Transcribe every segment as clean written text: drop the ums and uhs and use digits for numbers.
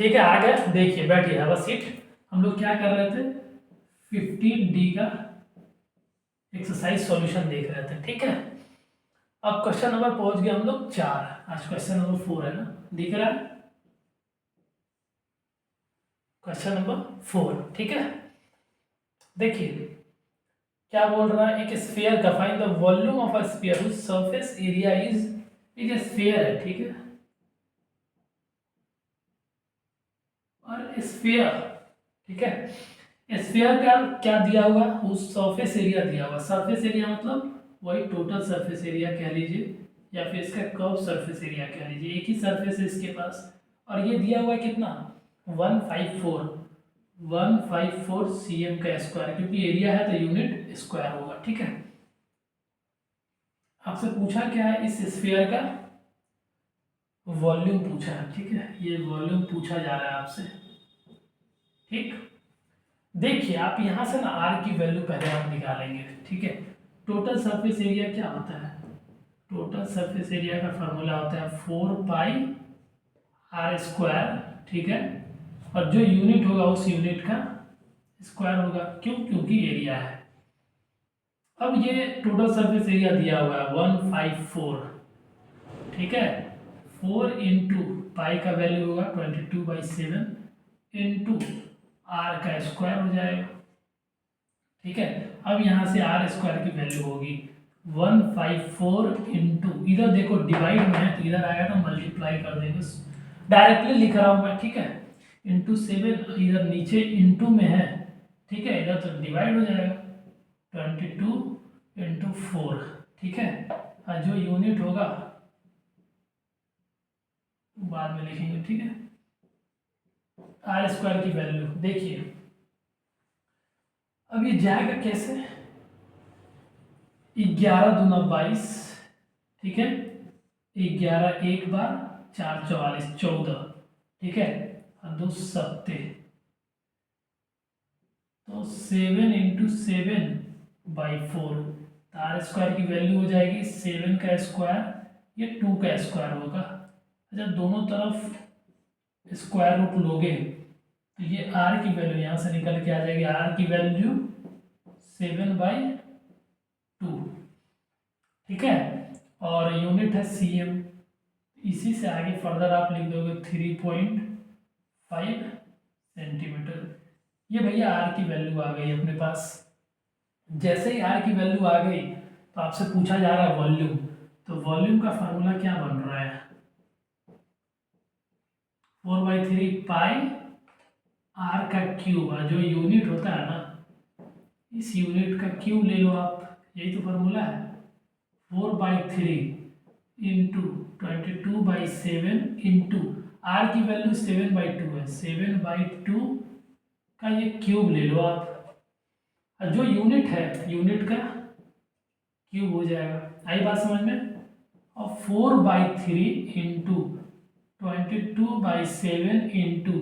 ठीक है, आ गए, देखिए बैठिए, हैव अ सीट। हम लोग क्या कर रहे थे, 15D का एक्सरसाइज सॉल्यूशन देख रहे थे। ठीक है, अब क्वेश्चन नंबर पहुंच गए हम लोग 4। आज क्वेश्चन नंबर 4 है ना, दिख रहा है क्वेश्चन नंबर 4। ठीक है, देखिए क्या बोल रहा है, एक स्फीयर का find the volume of a sphere whose surface area is, एक स्फीयर है। ठीक है, और स्फीयर, ठीक है, स्फीयर का क्या दिया हुआ, उस सरफेस एरिया दिया हुआ। सरफेस एरिया मतलब वही टोटल सरफेस एरिया कह लीजिए, या फिर इसका कर्व सरफेस एरिया कह लीजिए, एक ही सरफेस है इसके पास। और ये दिया हुआ है कितना, 154 cm का स्क्वायर, क्योंकि एरिया है तो यूनिट स्क्वायर होगा। ठीक है, आपसे पूछा क्या है, इस स्फीयर का वॉल्यूम पूछा है। ठीक है, ये वॉल्यूम पूछा जा रहा है आपसे। ठीक, देखिए आप यहाँ से ना आर की वैल्यू पहले आप निकालेंगे। ठीक है, टोटल सरफेस एरिया क्या होता है, टोटल सरफेस एरिया का फॉर्मूला होता है 4πr²। ठीक है, और जो यूनिट होगा उस यूनिट का स्क्वायर होगा, क्यों, क्योंकि एरिया है। अब ये टोटल सरफेस एरिया दिया हुआ है 154। ठीक है, 4 इंटू पाई का वैल्यू होगा 22/7 इंटू आर का स्क्वायर हो जाएगा। ठीक है, अब यहाँ से आर स्क्वायर की वैल्यू होगी 154 इंटू, इधर देखो डिवाइड में है तो इधर आएगा तो मल्टीप्लाई कर देंगे, डायरेक्टली लिख रहा हूँ मैं। ठीक है, इंटू 7, इधर नीचे इंटू में है। ठीक है, इधर तो डिवाइड हो जाएगा 22 इंटू 4। ठीक है, और जो यूनिट होगा बाद में लिखेंगे। ठीक है, आर स्क्वायर की वैल्यू देखिए, अब ये जाएगा कैसे, 11 दूना 22। ठीक है, 11 एक बार, 4 44 14। ठीक है, और 2 सत्ते, तो 7 इंटू 7/4, तो आर स्क्वायर की वैल्यू हो जाएगी 7 का स्क्वायर, ये 2 का स्क्वायर होगा। अच्छा, दोनों तरफ स्क्वायर रूट लोगे तो ये आर की वैल्यू यहाँ से निकल के आ जाएगी, आर की वैल्यू 7/2। ठीक है, और यूनिट है cm, इसी से आगे फर्दर आप लिख दोगे 3.5 सेंटीमीटर। ये भैया आर की वैल्यू आ गई अपने पास। जैसे ही आर की वैल्यू आ गई तो आपसे पूछा जा रहा है वॉल्यूम, तो वॉल्यूम का फार्मूला क्या बन रहा है, 4/3 पाई आर का क्यूब, जो यूनिट होता है ना, इस यूनिट का क्यूब ले लो आप, यही तो फार्मूला है। 4/3 इंटू 22/7 इंटू आर की वैल्यू 7/2 है, 7/2 का ये क्यूब ले लो आप, और जो यूनिट है यूनिट का क्यूब हो जाएगा। आई बात समझ में, और 4/3 इंटू 22/7 इंटू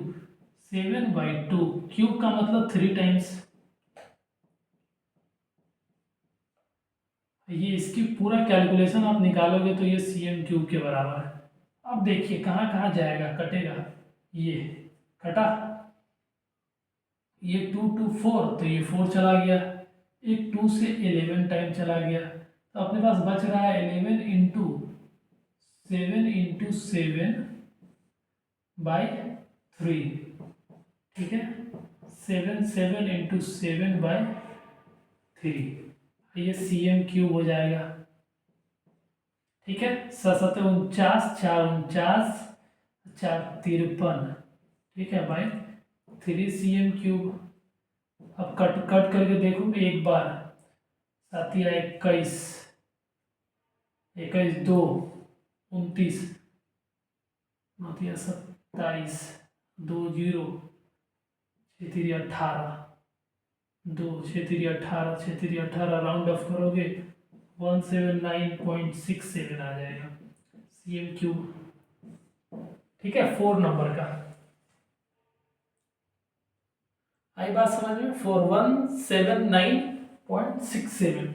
7/2, क्यूब का मतलब 3 टाइम्स, ये इसकी पूरा कैलकुलेशन आप निकालोगे तो ये cm³ के बराबर है। अब देखिए कहाँ कहाँ जाएगा, कटेगा, ये कटा, ये 2 to 4 तो ये 4 चला गया, एक 2 से 11 टाइम चला गया, तो अपने पास बच रहा है 11 इंटू 7/3। ठीक है, 7 इंटू 7/3, ये cm³ हो जाएगा। ठीक है, 7 49, 4 49, 4 53। ठीक है भाई, 3 cm³। अब कट कट करके देखो एक बार, 7 या 21, 21 2 29, 9 या 27, 2 0, 6 3 18, 2 6 3 18, 6 3 18, राउंड ऑफ करोगे 179.67 आ जाएगा cm³। ठीक है, 4 नंबर का, आई बात समझ में, 4179.67,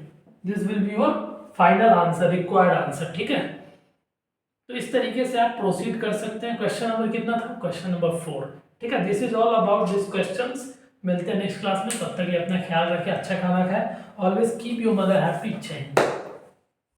this will be your final answer, required answer. ठीक है, तो इस तरीके से आप प्रोसीड कर सकते हैं। क्वेश्चन नंबर कितना था? Question number 4। ठीक है, this is all about this questions. मिलते हैं नेक्स्ट क्लास में, तब तक ये अपना ख्याल रखें, अच्छा खाना खाएं, always keep your mother happy. जय हिंद।